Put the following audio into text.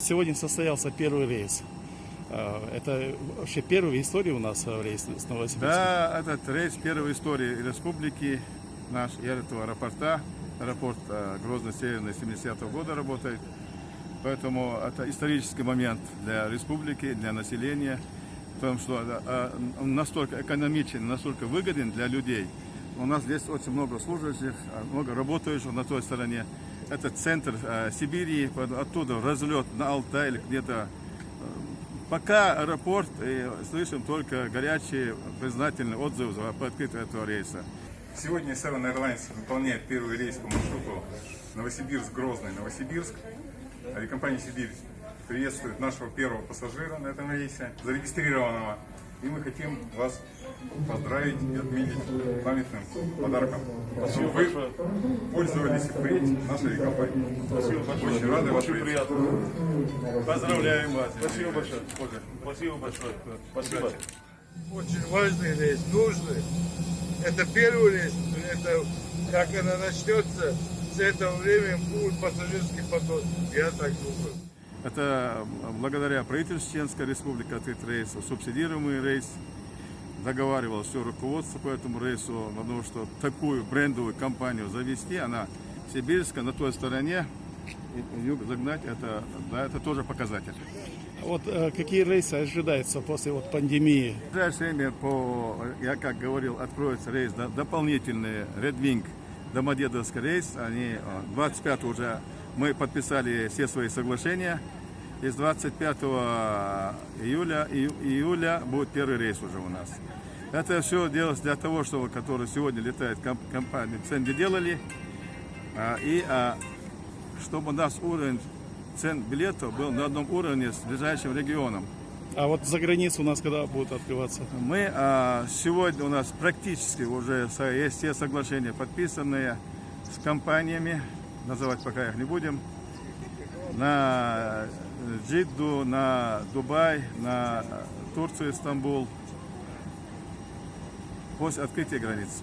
Сегодня состоялся первый рейс. Это вообще первый в истории у нас рейс с Новосибирска? Да, этот рейс первой в истории республики, наш этого аэропорта, аэропорт Грозно-Северный 70-го года работает. Поэтому это исторический момент для республики, для населения, потому что он настолько экономичен, настолько выгоден для людей. У нас здесь очень много служащих, много работающих на той стороне. Это центр Сибири, оттуда разлет на Алтай или где-то. Пока аэропорт, и слышим только горячие, признательные отзывы по открытию этого рейса. Сегодня Seven Airlines выполняет первый рейс по маршруту Новосибирск-Грозный, Новосибирск. Авиакомпания «Сибирь» приветствует нашего первого пассажира на этом рейсе, зарегистрированного. И мы хотим вас поздравить и отметить памятным подарком. Чтобы вы пользовались впредь нашей авиакомпанией. Спасибо большое. Очень рады вас Очень видеть. приятно. Поздравляем вас. Спасибо большое. Спасибо большое. Спасибо. Очень важный рейс, нужный. Это первый рейс, это как она начнется, с этого времени будет пассажирский поток. Я так думаю. Это благодаря правительству Чеченской Республики открыт рейс, субсидируемый рейс. Договаривалось все руководство по этому рейсу, потому что такую брендовую компанию завести, она сибирская, на той стороне, юг загнать, это тоже показатель. Вот какие рейсы ожидаются после пандемии? В ближайшее время, я как говорил, откроется рейс дополнительный Red Wing, Домодедовский рейс. Они 25 уже мы подписали все свои соглашения. И с 25 июля будет первый рейс уже у нас. Это все делалось для того, чтобы, который сегодня летает компания, цены делали, чтобы у нас уровень цен билетов был на одном уровне с ближайшим регионом. А вот за границу у нас когда будут открываться? Мы сегодня у нас практически уже есть все соглашения подписанные с компаниями, называть пока их не будем, на Джидду, на Дубай, на Турцию, Стамбул, после открытия границ.